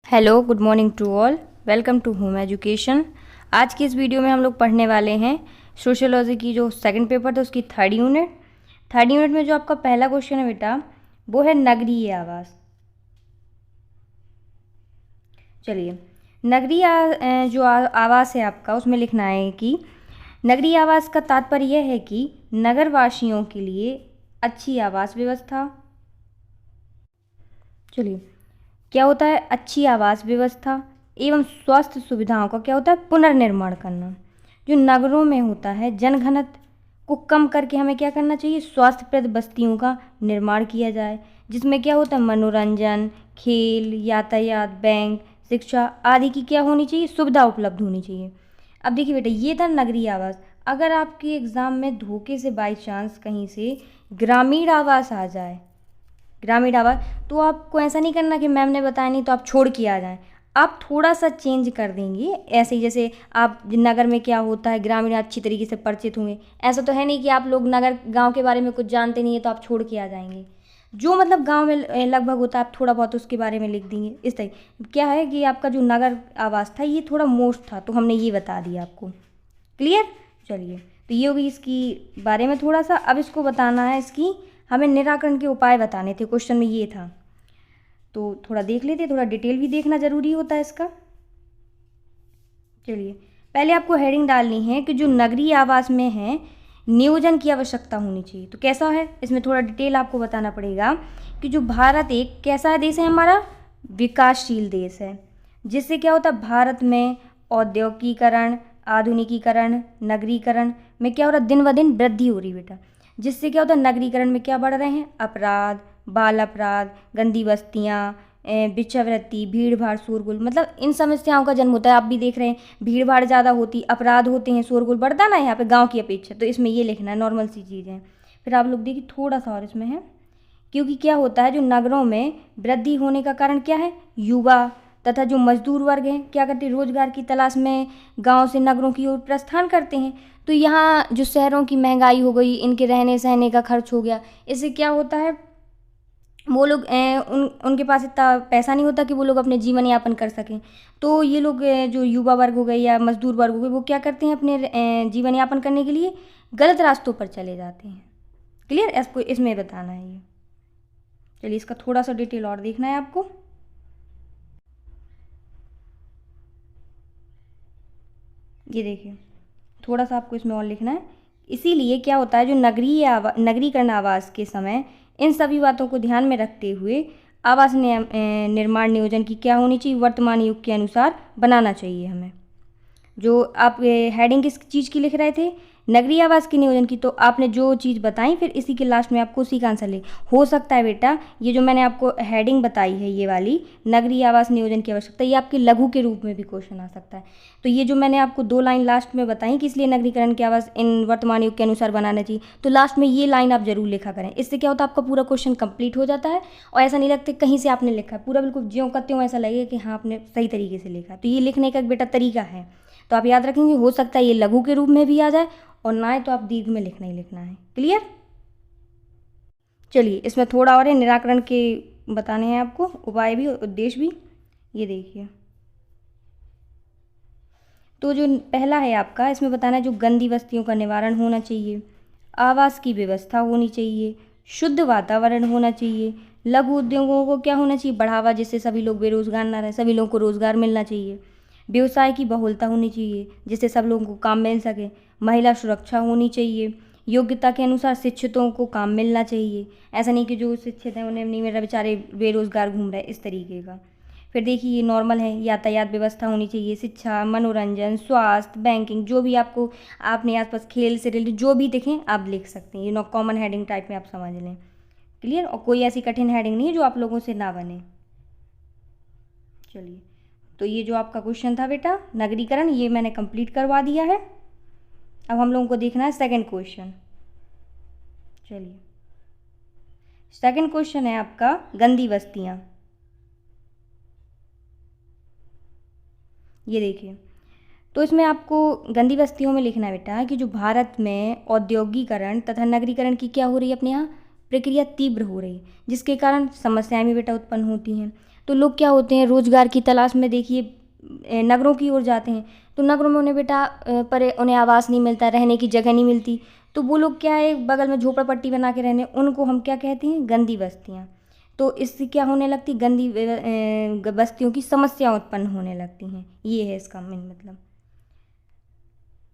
Hello, good morning to all. Welcome to home education. आज की इस वीडियो में हम लोग पढ़ने वाले हैं सोशियोलॉजी की जो सेकंड पेपर था उसकी थर्ड यूनिट। थर्ड यूनिट में जो आपका पहला क्वेश्चन है बेटा वो है नगरीय आवास। चलिए, नगरीय आवास है आपका, उसमें लिखना है कि नगरीय आवास का तात्पर्य यह है कि नगरवासियों के लिए अच्छी आवास व्यवस्था। चलिए, क्या होता है अच्छी आवास व्यवस्था एवं स्वास्थ्य सुविधाओं का क्या होता है पुनर्निर्माण करना। जो नगरों में होता है जनघनत्व को कम करके हमें क्या करना चाहिए, स्वास्थ्यप्रद बस्तियों का निर्माण किया जाए, जिसमें क्या होता है मनोरंजन, खेल, यातायात, बैंक, शिक्षा आदि की क्या होनी चाहिए, सुविधा उपलब्ध होनी चाहिए। अब देखिए बेटा, ये था नगरीय आवास। अगर आपके एग्ज़ाम में धोखे से बाई चांस कहीं से ग्रामीण आवास आ जाए, ग्रामीण आवास, तो आपको ऐसा नहीं करना कि मैम ने बताया नहीं तो आप छोड़ के आ जाएं। आप थोड़ा सा चेंज कर देंगे, ऐसे ही जैसे आप नगर में क्या होता है ग्रामीण अच्छी तरीके से परिचित होंगे। ऐसा तो है नहीं कि आप लोग नगर गांव के बारे में कुछ जानते नहीं है तो आप छोड़ के आ जाएंगे। जो मतलब गांव में लगभग होता है आप थोड़ा बहुत उसके बारे में लिख देंगे। इस तरह क्या है कि आपका जो नगर आवास था ये थोड़ा मोस्ट था, तो हमने ये बता दिया आपको। क्लियर। चलिए, तो ये होगी इसकी बारे में थोड़ा सा। अब इसको बताना है, इसकी हमें निराकरण के उपाय बताने थे, क्वेश्चन में ये था। तो थोड़ा देख लेते, थोड़ा डिटेल भी देखना ज़रूरी होता है इसका। चलिए, पहले आपको हेडिंग डालनी है कि जो नगरीय आवास में है नियोजन की आवश्यकता होनी चाहिए। तो कैसा है, इसमें थोड़ा डिटेल आपको बताना पड़ेगा कि जो भारत एक कैसा देश है, हमारा विकासशील देश है, जिससे क्या होता है भारत में औद्योगिकीकरण, आधुनिकीकरण, नगरीकरण में क्या हो रहा है, दिन ब दिन वृद्धि हो रही बेटा। जिससे क्या होता है नगरीकरण में क्या बढ़ रहे हैं, अपराध, बाल अपराध, गंदी बस्तियाँ, भिक्षावृत्ति, भीड़ भाड़, शोरगुल, मतलब इन समस्याओं का जन्म होता है। आप भी देख रहे हैं भीड़ भाड़ ज़्यादा होती, अपराध होते हैं, शोरगुल बढ़ता ना यहाँ पे गांव की अपेक्षा। तो इसमें ये लिखना है, नॉर्मल सी चीज़ें हैं। फिर आप लोग देखिए थोड़ा सा और इसमें है, क्योंकि क्या होता है जो नगरों में वृद्धि होने का कारण क्या है, युवा तथा जो मजदूर वर्ग हैं क्या करते हैं, रोजगार की तलाश में गांव से नगरों की ओर प्रस्थान करते हैं। तो यहाँ जो शहरों की महंगाई हो गई, इनके रहने सहने का खर्च हो गया, इससे क्या होता है वो लोग उनके पास इतना पैसा नहीं होता कि वो लोग अपने जीवन यापन कर सकें। तो ये लोग जो युवा वर्ग हो गए या मजदूर वर्ग हो गए, वो क्या करते हैं अपने जीवन यापन करने के लिए गलत रास्तों पर चले जाते हैं। क्लियर, इसको इसमें बताना है ये। चलिए, इसका थोड़ा सा डिटेल और देखना है आपको। ये देखिए, थोड़ा सा आपको इसमें और लिखना है। इसीलिए क्या होता है जो नगरीकरण आवास के समय इन सभी बातों को ध्यान में रखते हुए आवास निर्माण नियोजन की क्या होनी चाहिए, वर्तमान युग के अनुसार बनाना चाहिए हमें। जो आप हेडिंग किस चीज़ की लिख रहे थे, नगरीय आवास के नियोजन की, तो आपने जो चीज़ बताई फिर इसी के लास्ट में आपको उसी का आंसर ले। हो सकता है बेटा ये जो मैंने आपको हेडिंग बताई है ये वाली नगरीय आवास नियोजन की आवश्यकता, ये आपके लघु के रूप में भी क्वेश्चन आ सकता है। तो ये जो मैंने आपको दो लाइन लास्ट में बताई कि इसलिए नगरीकरण की आवास इन वर्तमान युग के अनुसार बनाना चाहिए, तो लास्ट में ये लाइन आप जरूर लिखा करें। इससे क्या होता है आपका पूरा क्वेश्चन कंप्लीट हो जाता है और ऐसा नहीं लगता कहीं से आपने लिखा है, पूरा बिल्कुल ज्यों का त्यों ऐसा लगेगा कि हाँ आपने सही तरीके से लिखा। तो ये लिखने का एक बेटा तरीका है, तो आप याद रखेंगे। हो सकता है ये लघु के रूप में भी आ जाए और ना है तो आप दीर्घ में लिखना ही लिखना है। क्लियर। चलिए, इसमें थोड़ा और है, निराकरण के बताने हैं आपको, उपाय भी उद्देश्य भी। ये देखिए, तो जो पहला है आपका, इसमें बताना है जो गंदी बस्तियों का निवारण होना चाहिए, आवास की व्यवस्था होनी चाहिए, शुद्ध वातावरण होना चाहिए, लघु उद्योगों को क्या होना चाहिए, बढ़ावा, जिससे सभी लोग बेरोजगार ना रहे, सभी लोगों को रोजगार मिलना चाहिए, व्यवसाय की बहुलता होनी चाहिए जिससे सब लोगों को काम मिल सके, महिला सुरक्षा होनी चाहिए, योग्यता के अनुसार शिक्षितों को काम मिलना चाहिए, ऐसा नहीं कि जो शिक्षित हैं उन्हें नहीं मिल रहा, बेचारे बेरोजगार घूम रहे, इस तरीके का। फिर देखिए ये नॉर्मल है, यातायात व्यवस्था होनी चाहिए, शिक्षा, मनोरंजन, स्वास्थ्य, बैंकिंग, जो भी आपको आपने आसपास खेल से रिलेटेड जो भी देखें आप लिख सकते हैं। ये कॉमन हेडिंग टाइप में आप समझ लें। क्लियर, और कोई ऐसी कठिन हेडिंग नहीं है जो आप लोगों से ना बने। चलिए, तो ये जो आपका क्वेश्चन था बेटा नगरीकरण, ये मैंने कंप्लीट करवा दिया है। अब हम लोगों को देखना है सेकंड क्वेश्चन। चलिए, सेकंड क्वेश्चन है आपका गंदी बस्तियाँ। ये देखिए, तो इसमें आपको गंदी बस्तियों में लिखना है बेटा कि जो भारत में औद्योगिकरण तथा नगरीकरण की क्या हो रही है, अपने यहाँ प्रक्रिया तीव्र हो रही है, जिसके कारण समस्याएं भी बेटा उत्पन्न होती हैं। तो लोग क्या होते हैं, रोज़गार की तलाश में देखिए नगरों की ओर जाते हैं। तो नगरों में उन्हें बेटा पर उन्हें आवास नहीं मिलता, रहने की जगह नहीं मिलती। तो वो लोग क्या है, बगल में झोपड़पट्टी बना के रहने, उनको हम क्या कहते हैं, गंदी बस्तियाँ। तो इससे क्या होने लगती, गंदी बस्तियों की समस्या उत्पन्न होने लगती हैं। ये है इसका मेन मतलब।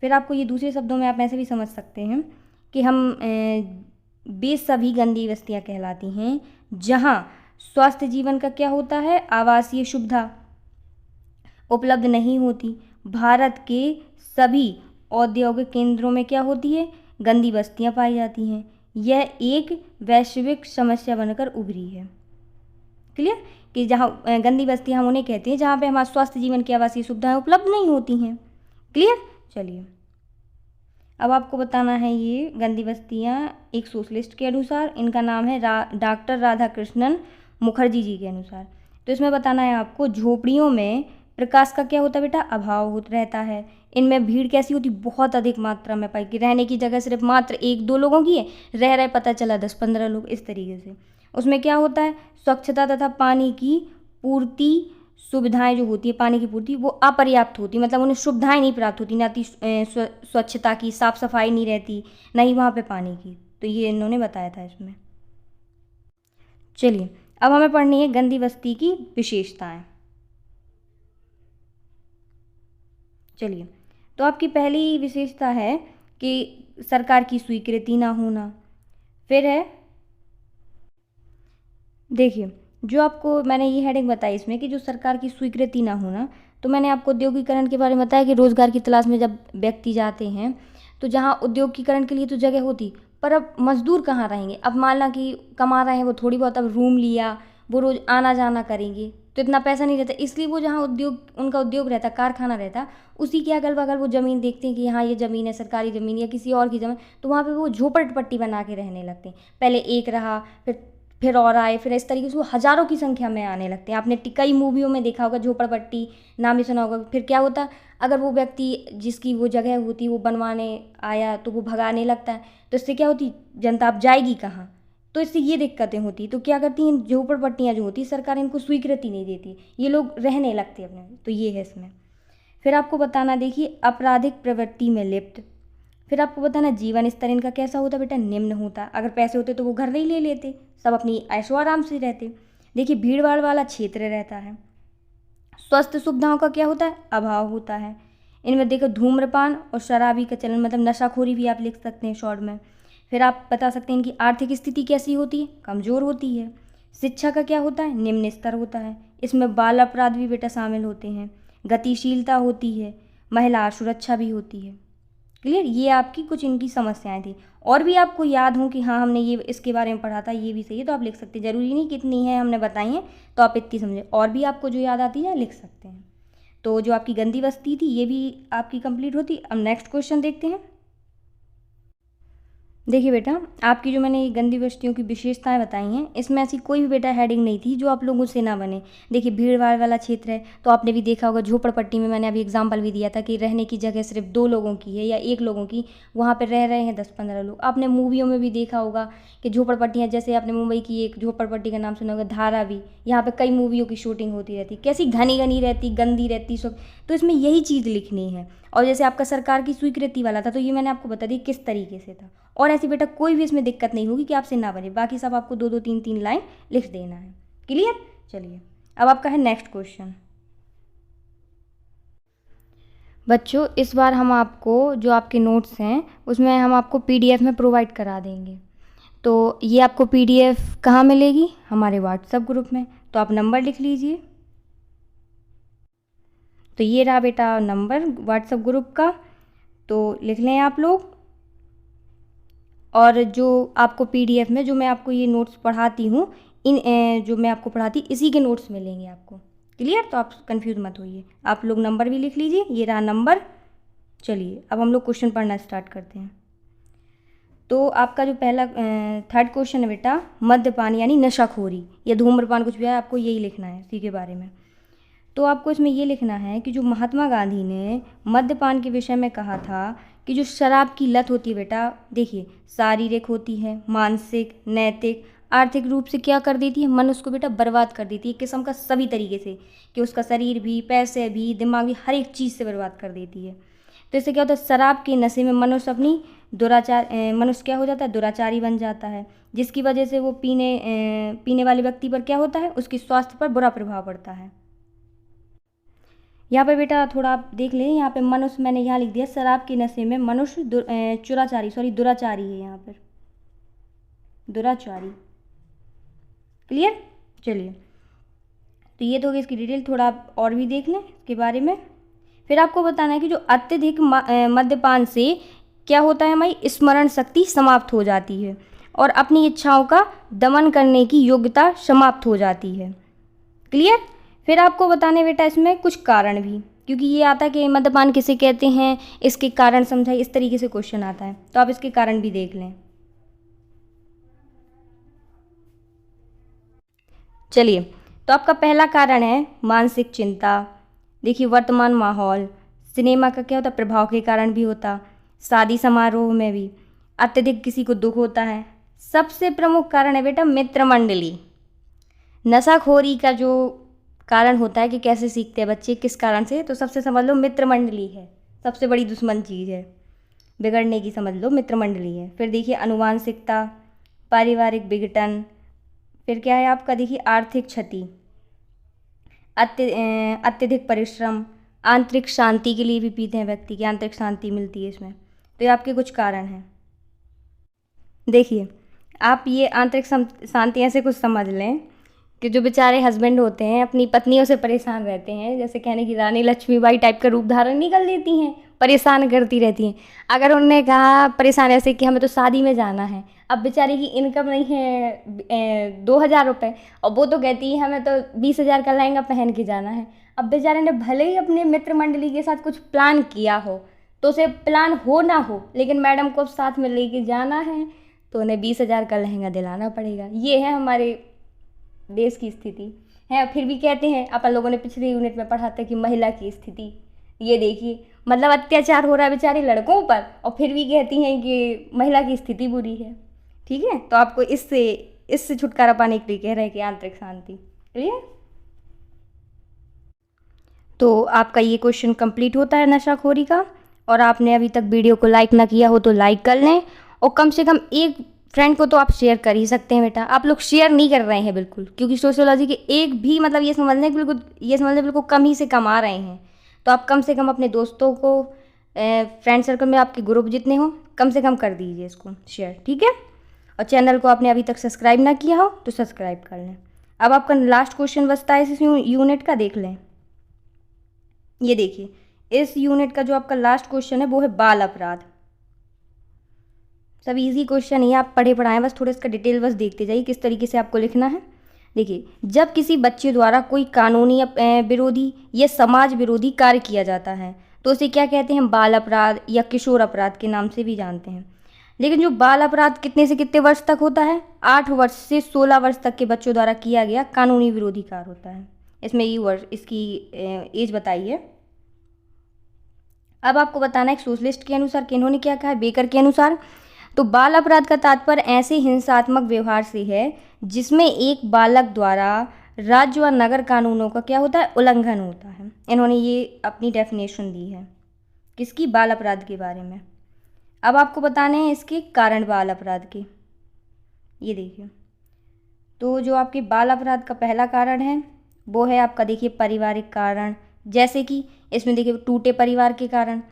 फिर आपको ये दूसरे शब्दों में आप ऐसे भी समझ सकते हैं कि हम वे सभी गंदी बस्तियाँ कहलाती हैं जहाँ स्वास्थ्य जीवन का क्या होता है, आवासीय सुविधा उपलब्ध नहीं होती। भारत के सभी औद्योगिक केंद्रों में क्या होती है, गंदी बस्तियाँ पाई जाती हैं। यह एक वैश्विक समस्या बनकर उभरी है। क्लियर, कि जहाँ गंदी बस्तियाँ हम उन्हें कहते हैं जहाँ पे हमारे स्वास्थ्य जीवन की आवासीय सुविधाएं उपलब्ध नहीं होती हैं। क्लियर, चलिए अब आपको बताना है ये गंदी बस्तियाँ एक सोशलिस्ट के अनुसार, इनका नाम है डॉक्टर राधाकृष्णन मुखर्जी जी के अनुसार। तो इसमें बताना है आपको, झोपड़ियों में प्रकाश का क्या होता है बेटा, अभाव रहता है। इनमें भीड़ कैसी होती, बहुत अधिक मात्रा में पाई, कि रहने की जगह सिर्फ मात्र 1-2 लोगों की है, रह रहे पता चला 10-15 लोग, इस तरीके से। उसमें क्या होता है, स्वच्छता तथा पानी की पूर्ति सुविधाएं जो होती है, पानी की पूर्ति वो अपर्याप्त होती, मतलब उन्हें सुविधाएं नहीं प्राप्त होती, ना ती स्वच्छता की, साफ सफाई नहीं रहती, ना ही वहाँ पे पानी की। तो ये इन्होंने बताया था इसमें। चलिए अब हमें पढ़नी है गंदी बस्ती की विशेषताएं। चलिए, तो आपकी पहली विशेषता है कि सरकार की स्वीकृति ना होना। फिर है, देखिए जो आपको मैंने ये हेडिंग बताई इसमें कि जो सरकार की स्वीकृति ना होना, तो मैंने आपको औद्योगिकरण के बारे में बताया कि रोज़गार की तलाश में जब व्यक्ति जाते हैं तो जहाँ उद्योगीकरण के लिए तो जगह होती, पर अब मजदूर कहाँ रहेंगे। अब मान ला कि कमा रहे हैं वो थोड़ी बहुत, अब रूम लिया, वो रोज़ आना जाना करेंगे तो इतना पैसा नहीं रहता, इसलिए वो जहाँ उनका उद्योग रहता, कारखाना रहता, उसी के अगल बगल वो ज़मीन देखते हैं कि हाँ ये ज़मीन है, सरकारी ज़मीन या किसी और की ज़मीन, तो वहाँ पे वो झोपड़पट्टी बना के रहने लगते हैं। पहले एक रहा, फिर और आए, फिर इस तरीके से वो हज़ारों की संख्या में आने लगते हैं। आपने कई मूवियों में देखा होगा, झोपड़पट्टी नाम भी सुना होगा। फिर क्या होता, अगर वो व्यक्ति जिसकी वो जगह होती वो बनवाने आया तो वो भगाने लगता है, तो इससे क्या होती, जनता अब जाएगी कहाँ, तो इससे ये दिक्कतें होती। तो क्या करती हैं, झोपड़पट्टियाँ जो होती सरकार इनको स्वीकृति नहीं देती, ये लोग रहने लगते अपने, तो ये है इसमें। फिर आपको बताना, देखिए आपराधिक प्रवृत्ति में लिप्त। फिर आपको बताना जीवन स्तर इनका कैसा होता बेटा, निम्न होता। अगर पैसे होते तो वो घर नहीं ले लेते, सब अपनी ऐशो आराम से रहते। देखिए भीड़ भाड़ वाला क्षेत्र रहता है। स्वास्थ्य सुविधाओं का क्या होता है, अभाव होता है। इनमें देखो धूम्रपान और शराबी का चलन, मतलब नशाखोरी भी आप लिख सकते हैं शॉर्ट में। फिर आप बता सकते हैं इनकी आर्थिक स्थिति कैसी होती है, कमज़ोर होती है। शिक्षा का क्या होता है, निम्न स्तर होता है। इसमें बाल अपराध भी बेटा शामिल होते हैं। गतिशीलता होती है, महिला सुरक्षा भी होती है। क्लियर, ये आपकी कुछ इनकी समस्याएं थी। और भी आपको याद हो कि हाँ हमने ये इसके बारे में पढ़ा था, ये भी सही है, तो आप लिख सकते हैं। ज़रूरी नहीं कितनी है हमने बताई हैं तो आप इतनी समझे, और भी आपको जो याद आती है लिख सकते हैं। तो जो आपकी गंदी बस्ती थी ये भी आपकी कंप्लीट होती। अब नेक्स्ट क्वेश्चन देखते हैं। देखिए बेटा, आपकी जो मैंने ये गंदी बस्तियों की विशेषताएं बताई हैं, इसमें ऐसी कोई भी बेटा हेडिंग नहीं थी जो आप लोगों से ना बने। देखिए भीड़ भाड़ वाला क्षेत्र है, तो आपने भी देखा होगा झोपड़पट्टी में, मैंने अभी एग्जांपल भी दिया था कि रहने की जगह सिर्फ 2 लोगों की है या 1 लोगों की, वहाँ पर रह रहे हैं 10-15 लोग। आपने मूवियों में भी देखा होगा कि झोपड़पट्टियाँ, जैसे आपने मुंबई की एक झोपड़पट्टी का नाम सुना होगा, धारावी, यहाँ पर कई मूवियों की शूटिंग होती रहती, कैसी घनी घनी रहती, गंदी रहती सब। तो इसमें यही चीज़ लिखनी है। और जैसे आपका सरकार की स्वीकृति वाला था, तो ये मैंने आपको बता दी किस तरीके से था। और ऐसी बेटा कोई भी इसमें दिक्कत नहीं होगी कि आपसे ना बने, बाकी सब आपको 2-2 3-3 लाइन लिख देना है। क्लियर, चलिए अब आपका है नेक्स्ट क्वेश्चन। बच्चों इस बार हम आपको जो आपके नोट्स हैं उसमें हम आपको PDF में प्रोवाइड करा देंगे। तो ये आपको PDF कहाँ मिलेगी, हमारे व्हाट्सएप ग्रुप में। तो आप नंबर लिख लीजिए। तो ये रहा बेटा नंबर व्हाट्सएप ग्रुप का, तो लिख लें आप लोग। और जो आपको PDF में जो मैं आपको ये नोट्स पढ़ाती हूँ, इन जो मैं आपको पढ़ाती इसी के नोट्स मिलेंगे आपको। क्लियर, तो आप कंफ्यूज मत होइए। आप लोग नंबर भी लिख लीजिए, ये रहा नंबर। चलिए अब हम लोग क्वेश्चन पढ़ना स्टार्ट करते हैं। तो आपका जो पहला 3rd क्वेश्चन है बेटा, मद्यपान यानी नशाखोरी या धूम्रपान, कुछ भी है, आपको यही लिखना है इसी के बारे में। तो आपको इसमें ये लिखना है कि जो महात्मा गांधी ने मद्यपान के विषय में कहा था कि जो शराब की लत होती है बेटा, देखिए शारीरिक होती है, मानसिक, नैतिक, आर्थिक रूप से क्या कर देती है, मनुष्य को बेटा बर्बाद कर देती है, किस्म का सभी तरीके से, कि उसका शरीर भी, पैसे भी, दिमाग भी, हर एक चीज़ से बर्बाद कर देती है। तो इससे क्या होता है, शराब के नशे में मनुष्य अपनी मनुष्य क्या हो जाता है, दुराचारी बन जाता है, जिसकी वजह से वो पीने वाले व्यक्ति पर क्या होता है, उसके स्वास्थ्य पर बुरा प्रभाव पड़ता है। यहाँ पे बेटा थोड़ा आप देख लें, यहाँ पे मनुष्य मैंने यहाँ लिख दिया, शराब के नशे में मनुष्य दुराचारी है, यहाँ पर दुराचारी। क्लियर? चलिए, तो ये तो होगी इसकी डिटेल, थोड़ा आप और भी देख लें इसके बारे में। फिर आपको बताना है कि जो अत्यधिक मद्यपान से क्या होता है, हमारी स्मरण शक्ति समाप्त हो जाती है और अपनी इच्छाओं का दमन करने की योग्यता समाप्त हो जाती है। क्लियर? फिर आपको बताने बेटा इसमें कुछ कारण भी, क्योंकि ये आता है कि मद्यपान किसे कहते हैं, इसके कारण समझाइए, इस तरीके से क्वेश्चन आता है, तो आप इसके कारण भी देख लें। चलिए, तो आपका पहला कारण है मानसिक चिंता। देखिए, वर्तमान माहौल, सिनेमा का क्या होता है, प्रभाव के कारण भी होता, शादी समारोह में भी अत्यधिक किसी को दुख होता है। सबसे प्रमुख कारण है बेटा मित्र मंडली। नशाखोरी का जो कारण होता है कि कैसे सीखते हैं बच्चे, किस कारण से, तो सबसे समझ लो मित्र मंडली है, सबसे बड़ी दुश्मन चीज़ है बिगड़ने की, समझ लो मित्र मंडली है। फिर देखिए आनुवांशिकता, पारिवारिक विघटन, फिर क्या है आपका, देखिए आर्थिक क्षति, अत्यधिक परिश्रम, आंतरिक शांति के लिए भी पीते हैं व्यक्ति की आंतरिक शांति मिलती है इसमें। तो ये आपके कुछ कारण हैं। देखिए, आप ये आंतरिक शांति ऐसे कुछ समझ लें कि जो बेचारे हस्बैंड होते हैं अपनी पत्नियों से परेशान रहते हैं, जैसे कहने की रानी लक्ष्मीबाई टाइप का रूप धारण नहीं कर लेती हैं, परेशान करती रहती हैं। अगर उन्होंने कहा परेशान ऐसे कि हमें तो शादी में जाना है, अब बेचारी की इनकम नहीं है 2,000 रुपये, और वो तो कहती है हमें तो 20,000 का लहंगा पहन के जाना है। अब बेचारे ने भले ही अपने मित्र मंडली के साथ कुछ प्लान किया हो, तो उसे प्लान हो ना हो, लेकिन मैडम को साथ में लेके जाना है, तो उन्हें 20,000 का लहंगा दिलाना पड़ेगा। ये है हमारे देश की स्थिति है। फिर भी कहते हैं, अपन लोगों ने पिछले यूनिट में पढ़ा था कि महिला की स्थिति, ये देखिए, मतलब अत्याचार हो रहा है बेचारे लड़कों पर, और फिर भी कहती हैं कि महिला की स्थिति बुरी है। ठीक है, तो आपको इससे छुटकारा पाने के लिए कह रहे हैं कि आंतरिक शांति। क्लियर? तो आपका ये क्वेश्चन कंप्लीट होता है नशाखोरी का। और आपने अभी तक वीडियो को लाइक ना किया हो तो लाइक कर लें, और कम से कम एक फ्रेंड को तो आप शेयर कर ही सकते हैं बेटा। आप लोग शेयर नहीं कर रहे हैं बिल्कुल, क्योंकि सोशियोलॉजी के एक भी मतलब ये समझने बिल्कुल कम ही से कम आ रहे हैं। तो आप कम से कम अपने दोस्तों को, फ्रेंड सर्कल में आपके ग्रुप जितने हों, कम से कम कर दीजिए इसको शेयर। ठीक है? और चैनल को आपने अभी तक सब्सक्राइब ना किया हो तो सब्सक्राइब कर लें। अब आपका लास्ट क्वेश्चन बचता है इस यूनिट का, देख लें। ये देखिए, इस यूनिट का जो आपका लास्ट क्वेश्चन है वो है बाल अपराध। सब इजी क्वेश्चन ही, आप पढ़े पढ़ाएं, बस थोड़ा इसका डिटेल बस देखते जाइए किस तरीके से आपको लिखना है। देखिए, जब किसी बच्चे द्वारा कोई कानूनी विरोधी या समाज विरोधी कार्य किया जाता है तो उसे क्या कहते हैं, बाल अपराध या किशोर अपराध के नाम से भी जानते हैं। लेकिन जो बाल अपराध कितने से कितने वर्ष तक होता है, 8 वर्ष से 16 वर्ष तक के बच्चों द्वारा किया गया कानूनी विरोधी कार्य होता है। इसमें ये वर्ष, इसकी एज बताइए। अब आपको बताना है एक सोशलिस्ट के अनुसार कि इन्होंने क्या कहा है, बेकर के अनुसार, तो बाल अपराध का तात्पर्य ऐसे हिंसात्मक व्यवहार से है जिसमें एक बालक द्वारा राज्य व नगर कानूनों का क्या होता है, उल्लंघन होता है। इन्होंने ये अपनी डेफिनेशन दी है किसकी, बाल अपराध के बारे में। अब आपको बताने हैं इसके कारण बाल अपराध के। ये देखिए, तो जो आपके बाल अपराध का पहला कारण है वो है आपका, देखिए, पारिवारिक कारण। जैसे कि इसमें देखिए टूटे परिवार के कारण,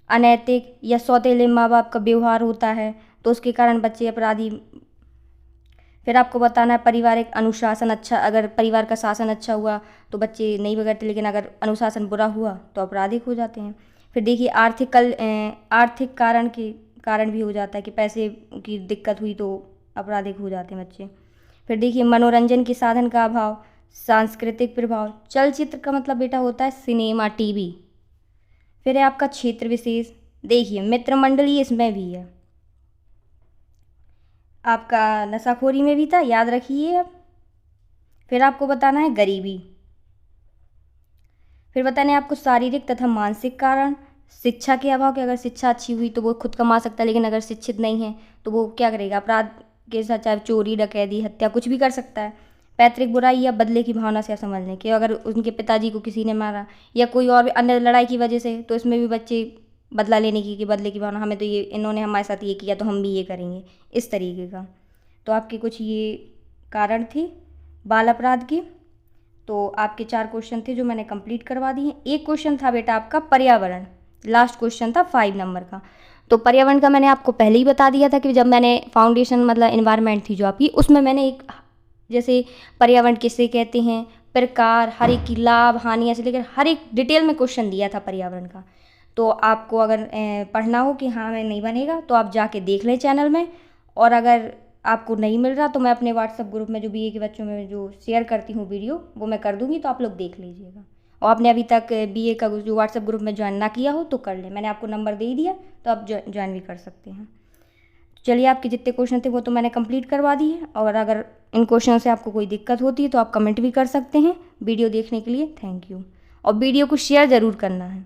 अनैतिक या सौतेले माँ बाप का व्यवहार होता है तो उसके कारण बच्चे अपराधी। फिर आपको बताना है पारिवारिक अनुशासन अच्छा, अगर परिवार का शासन अच्छा हुआ तो बच्चे नहीं बिगड़ते, लेकिन अगर अनुशासन बुरा हुआ तो अपराधिक हो जाते हैं। फिर देखिए आर्थिक कारण भी हो जाता है कि पैसे की दिक्कत हुई तो अपराधिक हो जाते हैं बच्चे। फिर देखिए मनोरंजन के साधन का अभाव, सांस्कृतिक प्रभाव, चलचित्र का मतलब बेटा होता है सिनेमा, टीवी। फिर है आपका क्षेत्र विशेष, देखिए मित्र मंडली इसमें भी है, आपका नशाखोरी में भी था, याद रखिए अब। फिर आपको बताना है गरीबी। फिर बताना है आपको शारीरिक तथा मानसिक कारण, शिक्षा के अभाव, कि अगर शिक्षा अच्छी हुई तो वो खुद कमा सकता है, लेकिन अगर शिक्षित नहीं है तो वो क्या करेगा, के साथ, चाहे चोरी, डकैती, हत्या, कुछ भी कर सकता है। पैतृक बुराई या बदले की भावना से समझ लें कि अगर उनके पिताजी को किसी ने मारा या कोई और भी अन्य लड़ाई की वजह से, तो इसमें भी बच्चे बदला लेने की, कि बदले की भावना, हमें तो ये, इन्होंने हमारे साथ ये किया तो हम भी ये करेंगे, इस तरीके का। तो आपके कुछ ये कारण थे बाल अपराध के। तो आपके 4 क्वेश्चन थे जो मैंने कंप्लीट करवा दिए। एक क्वेश्चन था बेटा आपका पर्यावरण, लास्ट क्वेश्चन था 5 नंबर का। तो पर्यावरण का मैंने आपको पहले ही बता दिया था कि जब मैंने फाउंडेशन मतलब इन्वायरमेंट थी जो आपकी, उसमें मैंने एक जैसे पर्यावरण किसे कहते हैं, प्रकार, हर एक की लाभ हानि से लेकर हर एक डिटेल में क्वेश्चन दिया था पर्यावरण का। तो आपको अगर पढ़ना हो कि हाँ मैं नहीं बनेगा, तो आप जाके देख लें चैनल में। और अगर आपको नहीं मिल रहा तो मैं अपने व्हाट्सएप ग्रुप में जो बीए के बच्चों में जो शेयर करती हूँ वीडियो, वो मैं कर दूँगी, तो आप लोग देख लीजिएगा। और आपने अभी तक बीए का जो व्हाट्सएप ग्रुप में ज्वाइन ना किया हो तो कर लें, मैंने आपको नंबर दे ही दिया, तो आप ज्वाइन भी कर सकते हैं। चलिए, आपके जितने क्वेश्चन थे वो तो मैंने कंप्लीट करवा दिए। और अगर इन क्वेश्चन से आपको कोई दिक्कत होती है तो आप कमेंट भी कर सकते हैं। वीडियो देखने के लिए थैंक यू, और वीडियो को शेयर ज़रूर करना है।